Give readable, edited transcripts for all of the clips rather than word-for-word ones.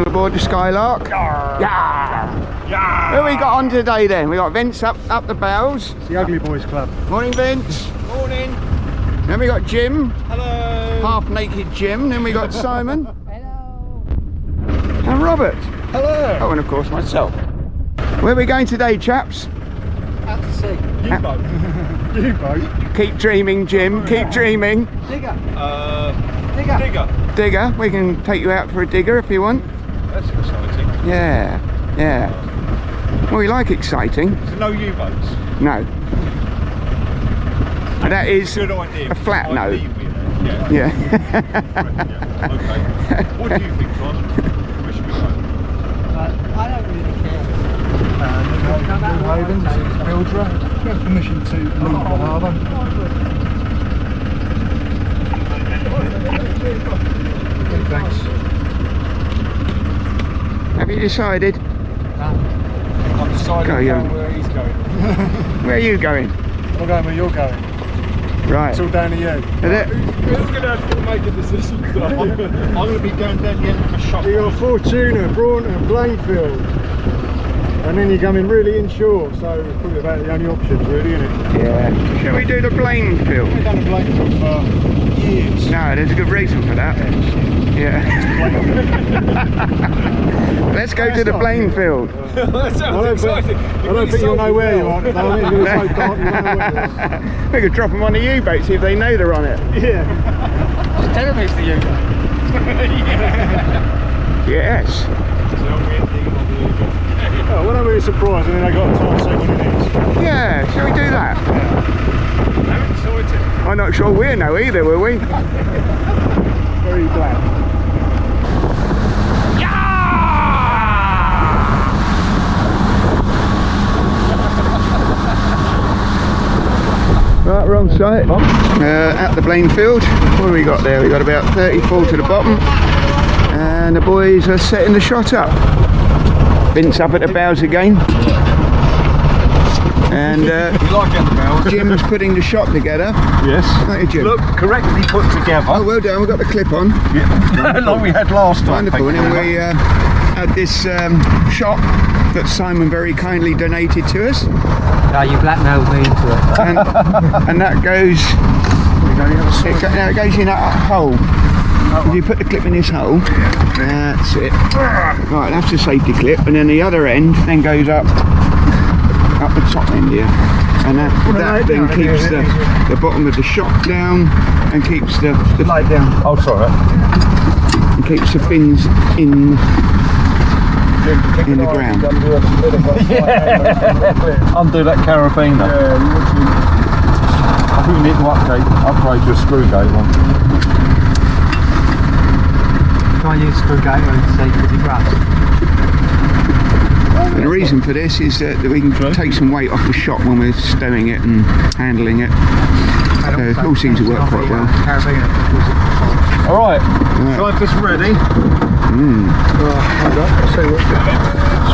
All aboard the Skylark. Yeah. Who we got on today then? We got Vince up the bows. It's the Ugly Boys Club. Morning, Vince. Morning. Then we got Jim. Hello. Half naked Jim. Then we got Simon. Hello. And Robert. Hello. Oh, and of course myself. Where are we going today, chaps? Out to sea. U-boat. U-boat. Keep dreaming, Jim. Keep dreaming. Digger. Digger. Digger. Digger. We can take you out for a digger if you want. That's exciting. Yeah. Yeah. Well, we like exciting. So no U-boats. No. And that is Good idea. a flat I no. leave you there. Yeah. Yeah. Okay. What do you think, Ron? Where should we go? I don't really care. New Havens, Mildra. We have permission to leave the harbour. Okay, thanks. Have you decided? I'm deciding Go, yeah. where he's going. Where are you going? I'm going where you're going. Right. It's all down to you. Is it? Who's going to have to make a decision? I'm going to be going down the end of the shop. You got Fortuna, Braunton and Blanefield. And then you're coming really inshore, so it's probably about the only options really, isn't it? Yeah. Shall we do the Blanefield? We've done the Blanefield for years. No, there's a good reason for that. Yeah. Let's go to the Blanefield. That sounds exciting. I don't think you'll know where you are at the moment. It's so dark, you don't know where you are. We could drop them on the U-boat, see if they know they're on it. Yeah. Tell them it's the U-boat. Yes. Oh, well, I'm really surprised, and then I got a time second in it. Yeah, shall we do that? I'm excited. I'm not sure we'll know either, will we? Very glad. Right, we're on site. At the Blanefield. What have we got there? We got about 30 full to the bottom. And the boys are setting the shot up. Vince up at the bows again. And You like getting the bells? Jim's putting the shot together. Yes. Thank you, Jim. Look, correctly put together. Oh, well done. We've got the clip on. Yeah. Like we had last time. Wonderful. And then we had this shot that Simon very kindly donated to us. No, you blackmailed me into it. And that goes, it goes in that hole. If you put the clip in this hole, that's it. Right, that's the safety clip, and then the other end then goes up the top end here, and that then keeps the bottom of the shot down and keeps the Light down. Oh, sorry. and keeps the fins in the ground. Undo that carabiner. I think we need to upgrade your screw gate one. Can't use screw gate on the sea because it rusts. And the reason for this is that we can take some weight off the shot when we're stowing it and handling it. So it all seems to work quite well. Alright, so I've just ready. Hold up, let's see what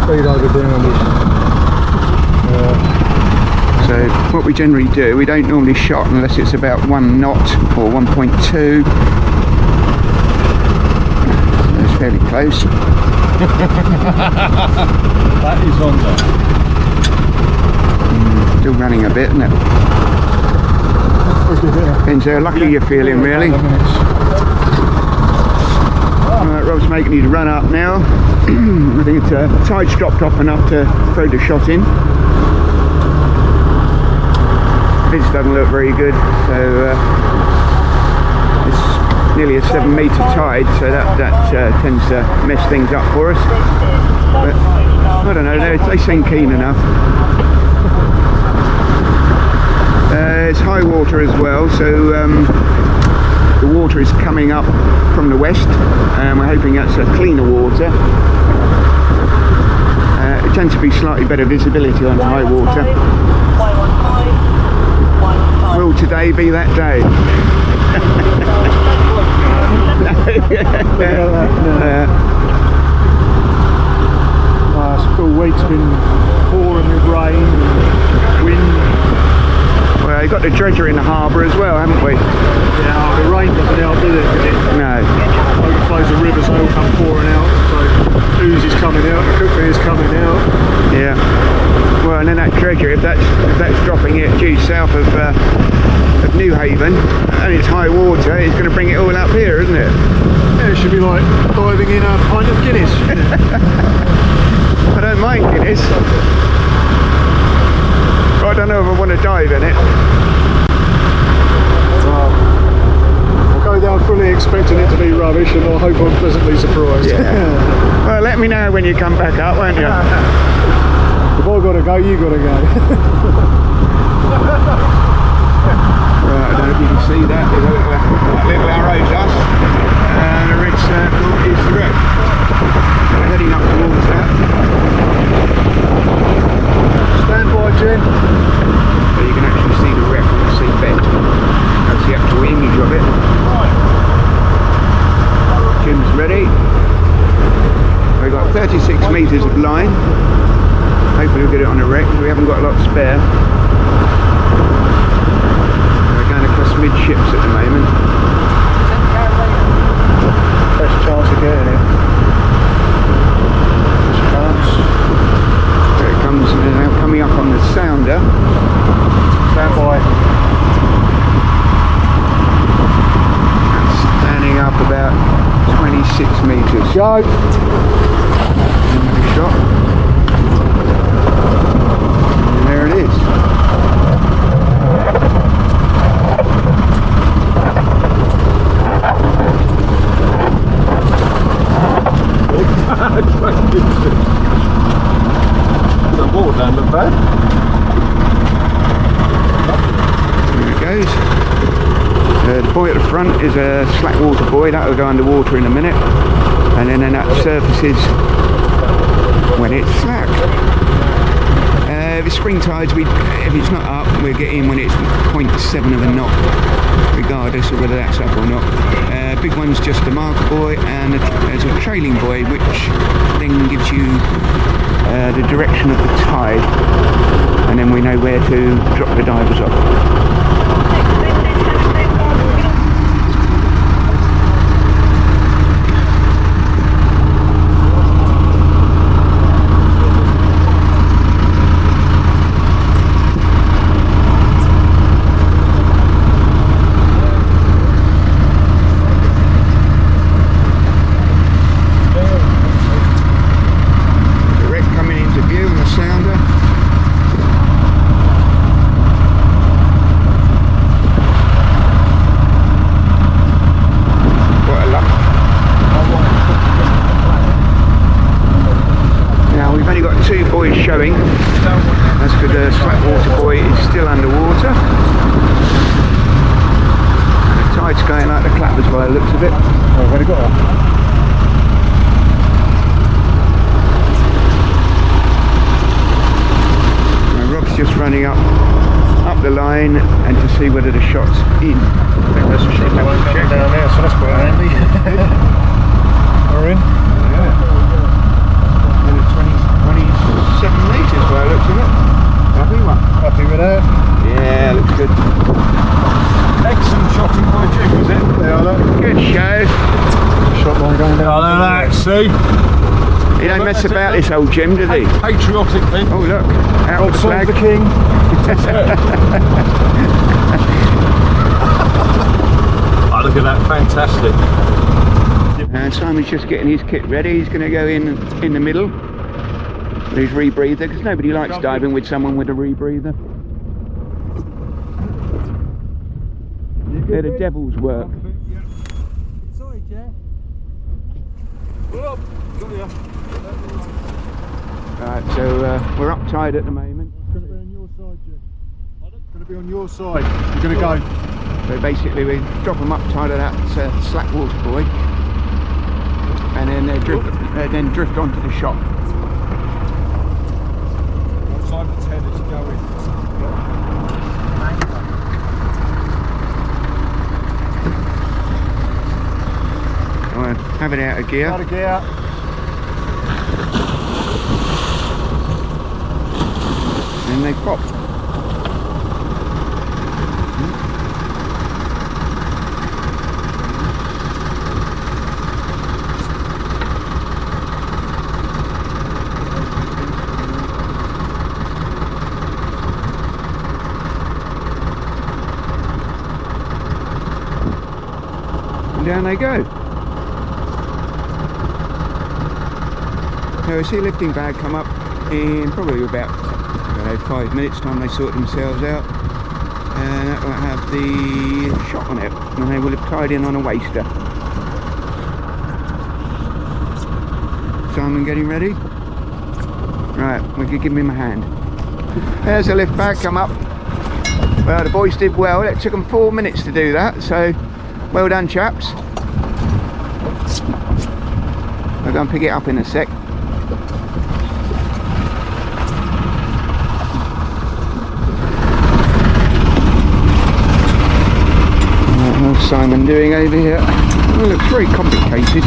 speed over doing on this. So what we generally do, we don't normally shot unless it's about 1 knot or 1.2. It's fairly close. That is on there. Still running a bit, isn't it? Depends how lucky you're feeling, really. Right, Rob's making his run up now. I think the tide's dropped off enough to throw the shot in. This doesn't look very good, so it's nearly a 7 metre tide, so that tends to mess things up for us. But I don't know, they seem keen enough. It's high water as well, so the water is coming up from the west, and we're hoping that's a cleaner water. It tends to be slightly better visibility on high water. Will today be that day? Last full week's been pouring with rain and wind. Well, you've got the dredger in the harbour as well, haven't we? Yeah, the rain doesn't help, does it? No. Overflows the river, so it'll come pouring out. So coming out, the cook beer's coming out. Yeah. Well, and then that treasure, if that's dropping it due south of New Haven, and it's high water, it's going to bring it all up here, isn't it? Yeah, it should be like diving in a pint of Guinness. I don't mind Guinness. I don't know if I want to dive in it. I'll go down fully expecting it to be rubbish, and I hope I'm pleasantly surprised. Yeah. Well, let me know when you come back up, won't you? If I've got to go, you got to go. Right, I don't know if you can see that. There's a little arrow dust, and the red circle is the wreck. We're heading up towards that. Stand by, Jim. So you can actually see the wreck on the seabed. That's the actual image of it. Jim's ready. We've got 36 metres of line. Hopefully we'll get it on the wreck. We haven't got a lot spare. We're going across midships at the moment. Best chance of getting it. Here it comes now, coming up on the sounder. Stand by. That's standing up about 26 metres. Go. Another shot. And there it is. The water don't look bad. There it goes. The buoy at the front is a slack water buoy. That will go underwater in a minute, and then that surfaces when it's slack. If it's spring tides, if it's not up, we'll get in when it's 0.7 of a knot, regardless of whether that's up or not. Big one's just a marker buoy, and there's a trailing buoy, which then gives you the direction of the tide, and then we know where to drop the divers off. Showing. That's because the slack water buoy is still underwater. And the tide's going like the clappers by the looks of it. Oh, I've already got her. Now Rob's just running up the line and to see whether the shot's in. I think there's a shot down there, so that's quite handy. We're in. Yeah. 27 metres by the looks of it. Happy one. Happy with that? Yeah, looks good. Excellent shotting by Jim, was it? Yeah, look. Good show. Shot line going down. Oh, look at that, see? He don't mess about this old Jim, does he? Patriotic thing. Oh look, out God the save flag. the king. Oh, look at that, fantastic. And Simon's just getting his kit ready. He's going to go in the middle with his rebreather, because nobody likes diving with someone with a rebreather. They're the devil's work. Sorry, Jeff. Right, so we're up tide at the moment. It's going to be on your side, Jim. It's going to be on your side. You're going to go. So basically we drop them up tide of that slack water buoy, and then they drift onto the shop. Simon's head is going. I'll have it out of gear. Out of gear. And they pop. down they go. Now we see a lifting bag come up in probably about, I don't know, 5 minutes time. They sort themselves out, and that will have the shot on it, and they will have tied in on a waster. Simon getting ready? Right, we could give him a hand. There's a lift bag come up. Well, the boys did well. It took them 4 minutes to do that, so well done, chaps. I'll go and pick it up in a sec. What's Simon doing over here? Oh, it looks very complicated.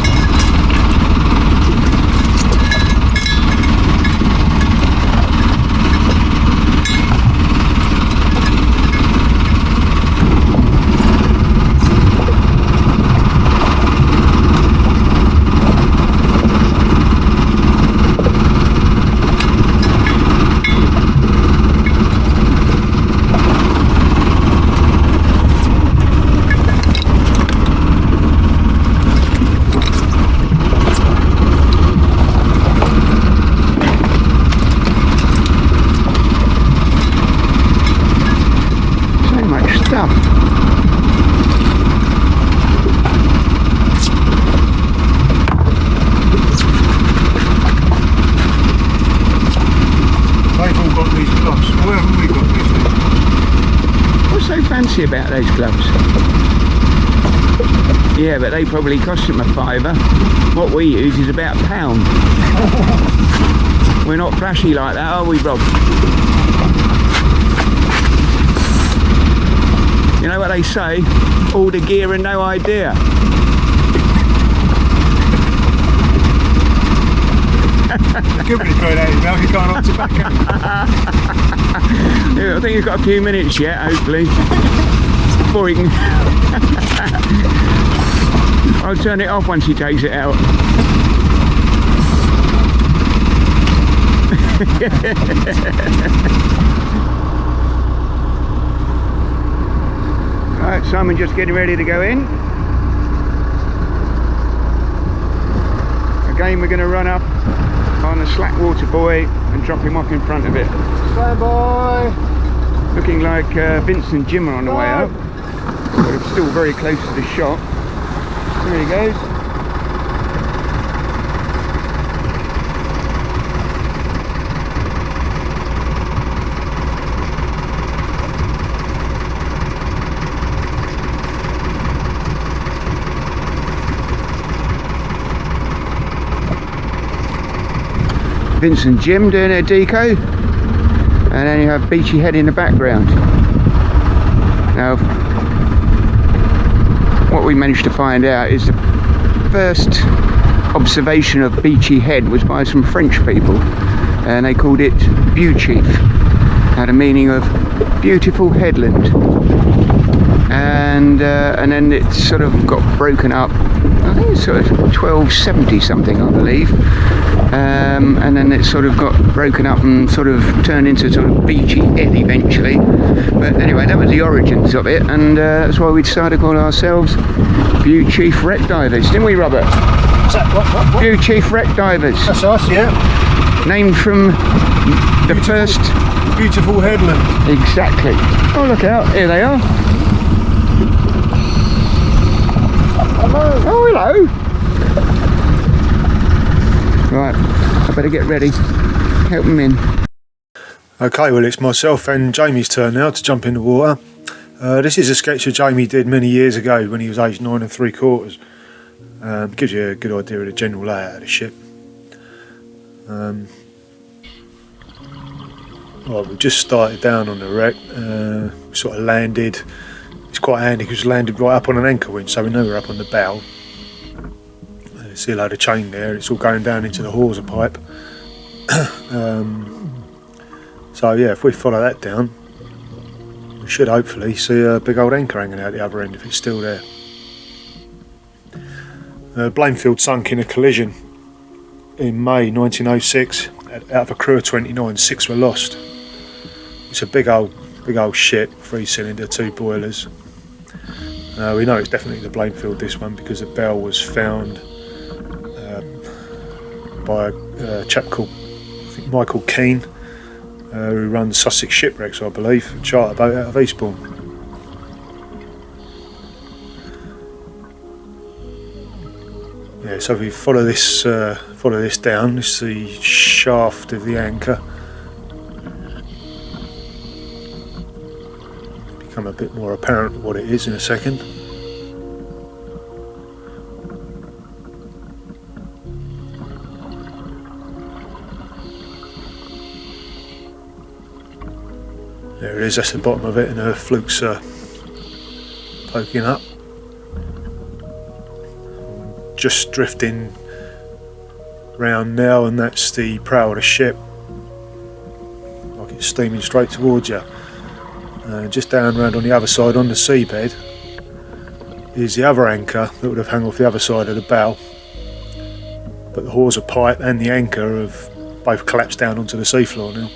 About those gloves. Yeah, but they probably cost them a £5. What we use is about £1. We're not flashy like that, are we, Rob? You know what they say? All the gear and no idea. Good when you throw that in, now you can't answer back. Yeah, I think he's got a few minutes yet, hopefully, before he can. I'll turn it off once he takes it out. Right, Simon just getting ready to go in. Again, we're going to run up on the slack water buoy and drop him off in front of it. Stand by. Looking like Vince and Jim are on the way up, but it's still very close to the shot. There he goes. Vince and Jim doing their deco, and then you have Beachy Head in the background. Now, what we managed to find out is the first observation of Beachy Head was by some French people, and they called it Beauchief. Had a meaning of beautiful headland, and then it sort of got broken up. I think it's sort of 1270 something, I believe. And then it sort of got broken up and sort of turned into sort of Beachy Head eventually. But anyway, that was the origins of it, and that's why we decided to call ourselves Beauchief Wreck Divers, didn't we, Robert? What's that? What? Beauchief Wreck Divers. That's us, yeah. Named from the first... Beautiful headland. Exactly. Oh, look out, here they are. Hello. Oh, hello. Right, I better get ready, help them in. Okay, well, it's myself and Jamie's turn now to jump in the water. This is a sketch that Jamie did many years ago when he was aged 9 3/4. Gives you a good idea of the general layout of the ship. Well, we've just started down on the wreck, sort of landed. It's quite handy because we landed right up on an anchor winch, so we know we're up on the bow. See a load of chain there, it's all going down into the hawser pipe. So yeah, if we follow that down, we should hopefully see a big old anchor hanging out the other end if it's still there. Blanefield sunk in a collision in May 1906. Out of a crew of 29, 6 were lost. It's a big old ship, 3 cylinder, 2 boilers. We know it's definitely the Blanefield, this one, because the bell was found by a chap called, I think, Michael Keane, who runs Sussex Shipwrecks, I believe, a charter boat out of Eastbourne. Yeah, so if we follow this down, this is the shaft of the anchor. Become a bit more apparent what it is in a second. There it is, that's the bottom of it, and her flukes are poking up. Just drifting round now, and that's the prow of the ship, like it's steaming straight towards you. Just down round on the other side, on the seabed, is the other anchor that would have hung off the other side of the bow, but the hawser pipe and the anchor have both collapsed down onto the seafloor now.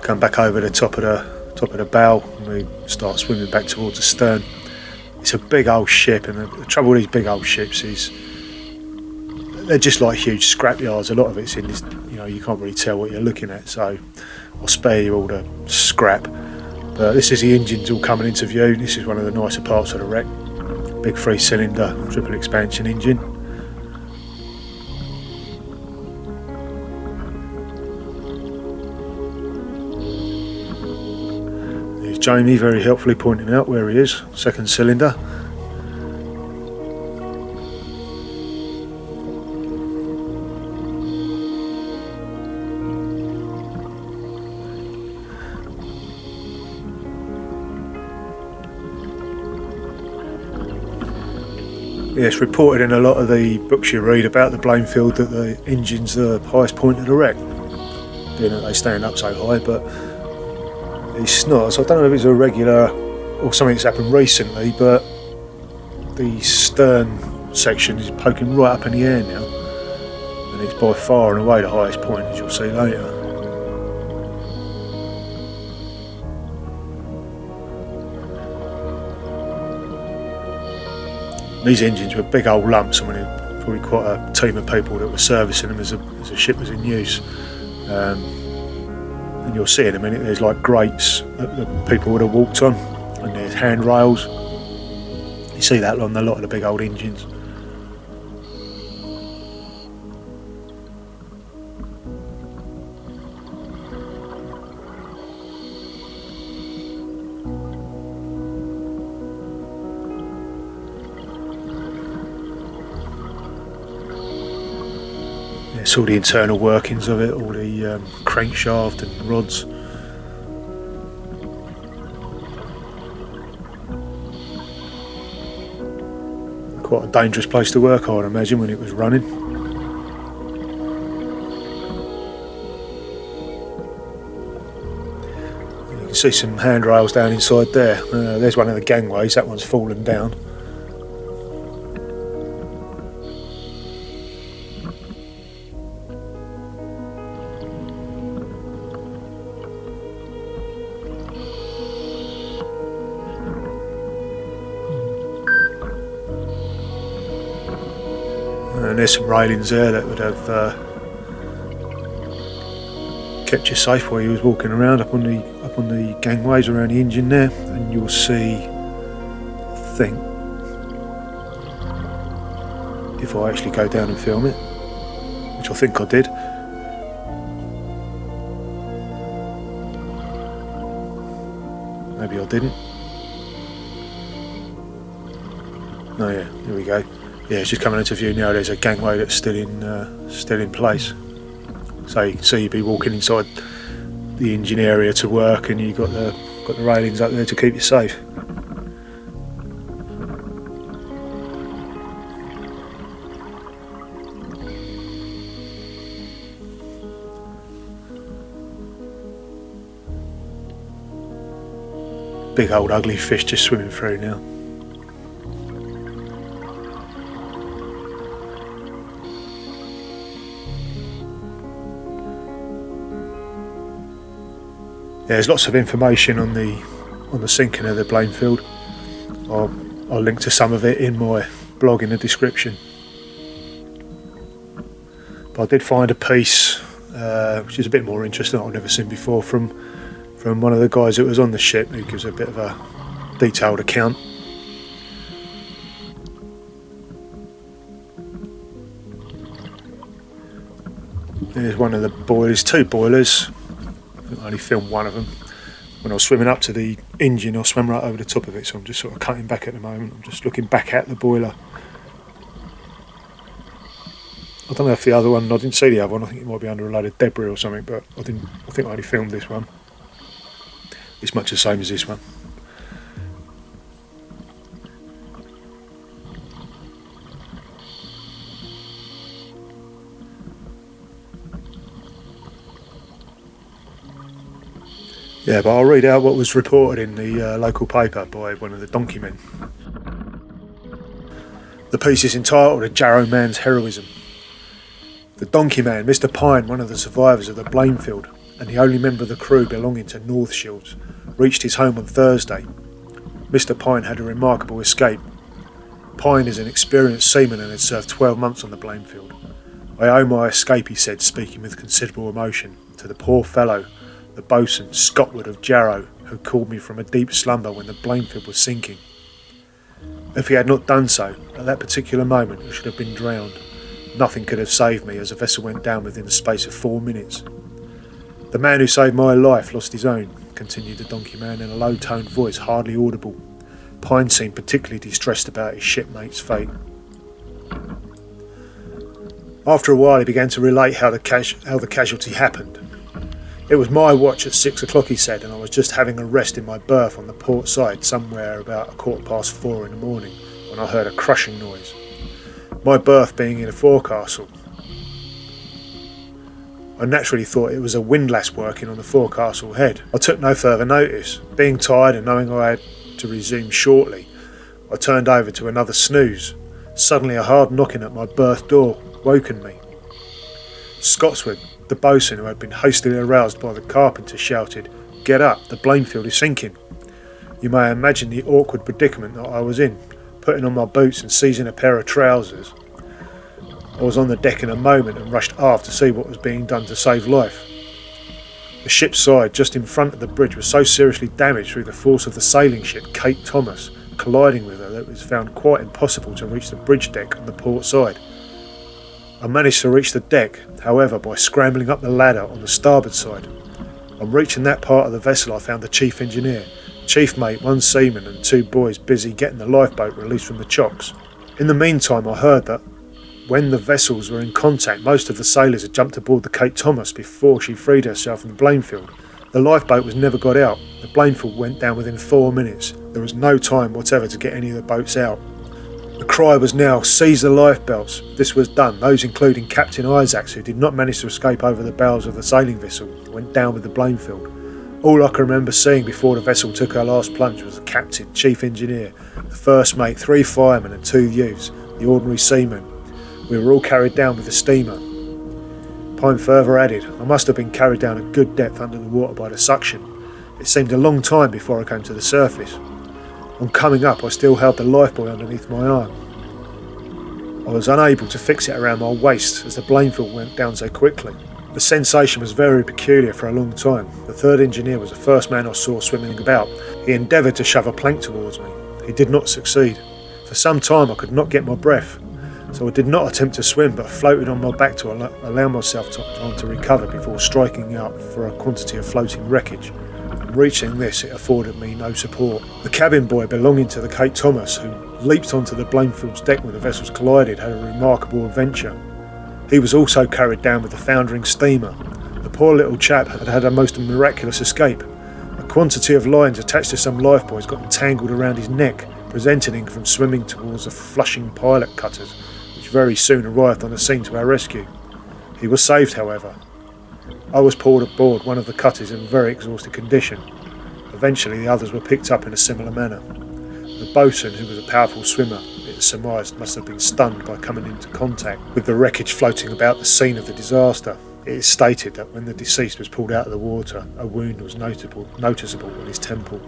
Come back over the top of the bow, and we start swimming back towards the stern. It's a big old ship, and the trouble with these big old ships is they're just like huge scrap yards. A lot of it's in this, you can't really tell what you're looking at, so I'll spare you all the scrap. But this is the engines all coming into view. This is one of the nicer parts of the wreck. Big 3-cylinder triple expansion engine. Jamie very helpfully pointing out where he is, second cylinder. Yes, reported in a lot of the books you read about the Blanefield that the engine's the highest point of the wreck, being that they stand up so high, but it's not. So I don't know if it's a regular or something that's happened recently, but the stern section is poking right up in the air now, and it's by far and away the highest point, as you'll see later. These engines were big old lumps. I mean, it was probably quite a team of people that were servicing them as the ship was in use. And you'll see in a minute there's like grates that the people would have walked on, and there's handrails. You see that on a lot of the big old engines. It's all the internal workings of it, all the crankshaft and rods. Quite a dangerous place to work, I would imagine, when it was running. You can see some handrails down inside there. There's one of the gangways, that one's fallen down. And there's some railings there that would have kept you safe while you was walking around up on the gangways around the engine there. And you'll see, I think, if I actually go down and film it, which I think I did. Maybe I didn't. Oh yeah, here we go. Yeah, it's just coming into view now. There's a gangway that's still in place. So you can see you'd be walking inside the engine area to work, and you've got the railings up there to keep you safe. Big old ugly fish just swimming through now. there's lots of information on the sinking of the Blanefield. I'll link to some of it in my blog in the description. But I did find a piece which is a bit more interesting that I've never seen before from one of the guys that was on the ship, who gives a bit of a detailed account. There's one of the boilers, 2 boilers. I think I only filmed one of them. When I was swimming up to the engine, I swam right over the top of it, so I'm just sort of cutting back at the moment. I'm just looking back at the boiler. I don't know if the other one, I didn't see the other one, I think it might be under a load of debris or something, but I think I only filmed this one. It's much the same as this one. Yeah, but I'll read out what was reported in the local paper by one of the donkey men. The piece is entitled "A Jarrow Man's Heroism." The donkey man, Mr. Pine, one of the survivors of the Blanefield and the only member of the crew belonging to North Shields, reached his home on Thursday. Mr. Pine had a remarkable escape. Pine is an experienced seaman and had served 12 months on the Blanefield. "I owe my escape," he said, speaking with considerable emotion, "to the poor fellow, the boatswain, Scotwood of Jarrow, who called me from a deep slumber when the Blanefield was sinking. If he had not done so, at that particular moment I should have been drowned. Nothing could have saved me, as the vessel went down within the space of 4 minutes. The man who saved my life lost his own," continued the donkey man in a low-toned voice, hardly audible. Pine seemed particularly distressed about his shipmate's fate. After a while he began to relate how the casualty happened. "It was my watch at 6 o'clock, he said, and I was just having a rest in my berth on the port side somewhere about 4:15 in the morning when I heard a crushing noise. My berth being in a forecastle, I naturally thought it was a windlass working on the forecastle head. I took no further notice. Being tired and knowing I had to resume shortly, I turned over to another snooze. Suddenly a hard knocking at my berth door woken me. Scotswood, the boatswain, who had been hastily aroused by the carpenter, shouted, 'Get up, the Blanefield is sinking.' You may imagine the awkward predicament that I was in. Putting on my boots and seizing a pair of trousers, I was on the deck in a moment and rushed aft to see what was being done to save life. The ship's side, just in front of the bridge, was so seriously damaged through the force of the sailing ship Kate Thomas colliding with her that it was found quite impossible to reach the bridge deck on the port side. I managed to reach the deck, however, by scrambling up the ladder on the starboard side. On reaching that part of the vessel I found the chief engineer, chief mate, 1 seaman and 2 boys busy getting the lifeboat released from the chocks. In the meantime I heard that when the vessels were in contact, most of the sailors had jumped aboard the Kate Thomas before she freed herself from the Blanefield. The lifeboat was never got out. The Blanefield went down within 4 minutes. There was no time whatever to get any of the boats out. The cry was now, 'Seize the lifebelts.' This was done. Those, including Captain Isaacs, who did not manage to escape over the bows of the sailing vessel, went down with the Blanefield. All I can remember seeing before the vessel took her last plunge was the captain, chief engineer, the first mate, 3 firemen and 2 youths, the ordinary seamen. We were all carried down with the steamer." Pine further added, "I must have been carried down a good depth under the water by the suction. It seemed a long time before I came to the surface. On coming up I still held the lifebuoy underneath my arm. I was unable to fix it around my waist as the Blanefield went down so quickly. The sensation was very peculiar for a long time. The third engineer was the first man I saw swimming about. He endeavoured to shove a plank towards me. He did not succeed. For some time I could not get my breath, so I did not attempt to swim but floated on my back to allow myself time to recover before striking out for a quantity of floating wreckage. On reaching this, it afforded me no support. The cabin boy belonging to the Kate Thomas, who leaped onto the Blanefield's deck when the vessels collided, had a remarkable adventure. He was also carried down with the foundering steamer. The poor little chap had had a most miraculous escape. A quantity of lines attached to some lifebuoys got entangled around his neck, preventing him from swimming towards the Flushing pilot cutters, which very soon arrived on the scene to our rescue. He was saved, however. I was pulled aboard one of the cutters in a very exhausted condition. Eventually the others were picked up in a similar manner. The boatswain, who was a powerful swimmer, it is surmised must have been stunned by coming into contact with the wreckage floating about the scene of the disaster. It is stated that when the deceased was pulled out of the water, a wound was noticeable on his temple.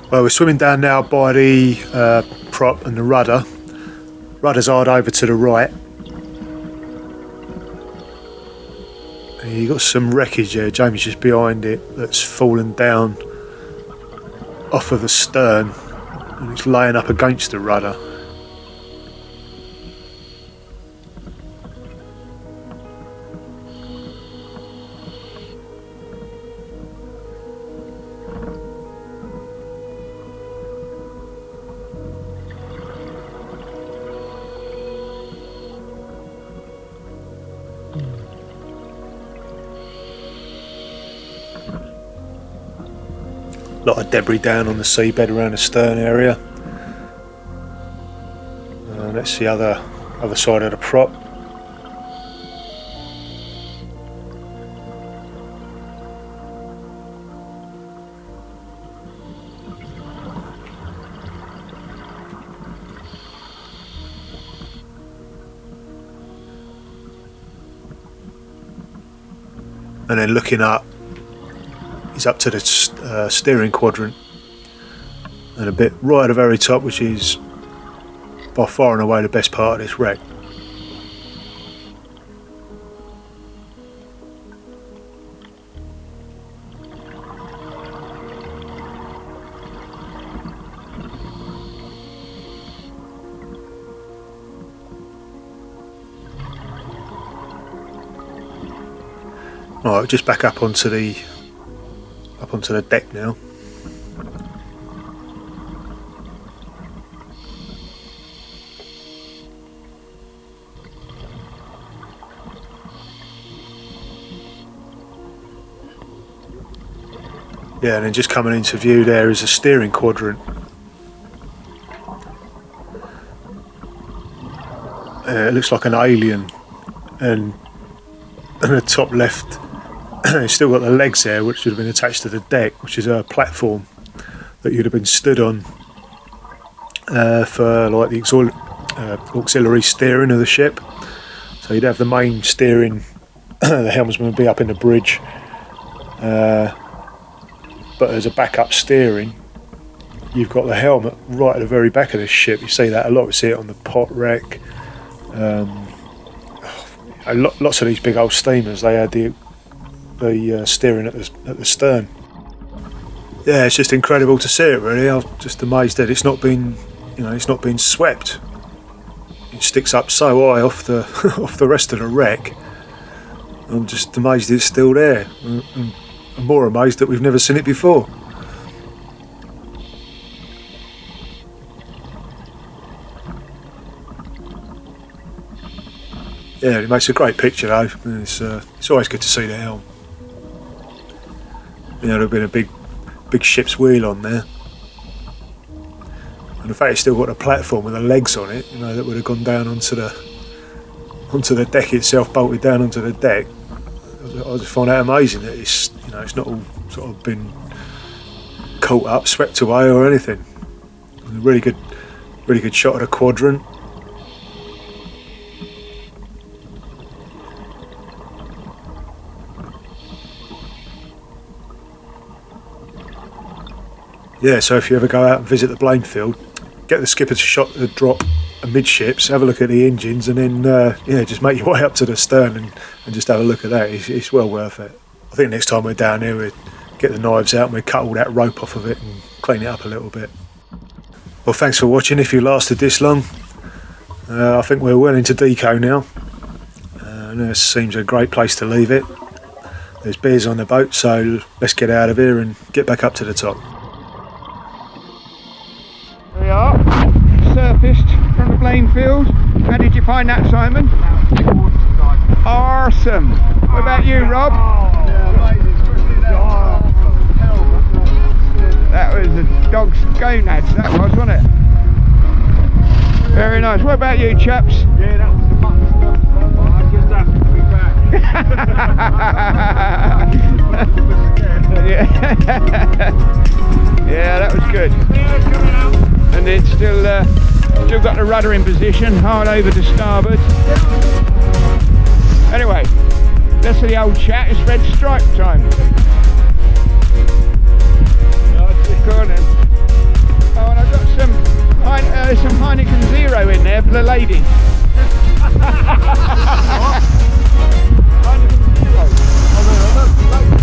Well, we're swimming down now by the prop and the rudder. Rudder's hard over to the right. And you've got some wreckage there, Jamie's just behind it, that's fallen down off of the stern and it's laying up against the rudder. A lot of debris down on the seabed around the stern area. That's the other side of the prop. And then looking up, is up to the steering quadrant and a bit right at the very top, which is by far and away the best part of this wreck. Alright, just back up onto the deck now. Yeah, and then just coming into view there is a steering quadrant. It looks like an alien, and the top left it's still got the legs there, which would have been attached to the deck, which is a platform that you'd have been stood on for like the auxiliary steering of the ship. So you'd have the main steering, the helmsman would be up in the bridge, but as a backup steering, you've got the helmet right at the very back of this ship. You see that a lot. We see it on the pot wreck. Lots of these big old steamers, they had the steering at the stern. Yeah, it's just incredible to see it. Really, I'm just amazed that it's not been swept. It sticks up so high off the off the rest of the wreck. I'm just amazed it's still there. I'm more amazed that we've never seen it before. Yeah, it makes a great picture though. It's always good to see the helm. You know, there'd have been a big ship's wheel on there, and the fact it's still got a platform with the legs on it, you know, that would have gone down onto the deck itself, bolted down onto the deck. I just find that amazing that it's not all sort of been caught up, swept away or anything. A really good shot of the quadrant. Yeah, so if you ever go out and visit the Blanefield, get the skipper to shot the drop amidships, have a look at the engines, and then just make your way up to the stern and just have a look at that. It's well worth it. I think next time we're down here, we'd get the knives out and we'd cut all that rope off of it and clean it up a little bit. Well, thanks for watching if you lasted this long. I think we're well into deco now, and this seems a great place to leave it. There's beers on the boat, so let's get out of here and get back up to the top. We are surfaced from the Blanefield. How did you find that, Simon? Awesome. What about you, Rob? That was a dog's gonads, that was, wasn't it? Very nice. What about you, chaps? Yeah, that was the mutton stuff. I just have to be back. Yeah, that was good. And it's still got the rudder in position, hard over to starboard. Anyway, that's the old chat. It's red stripe time. Go on then. Oh, and I've got some Heineken Zero in there for the lady. Heineken Zero. Oh, no,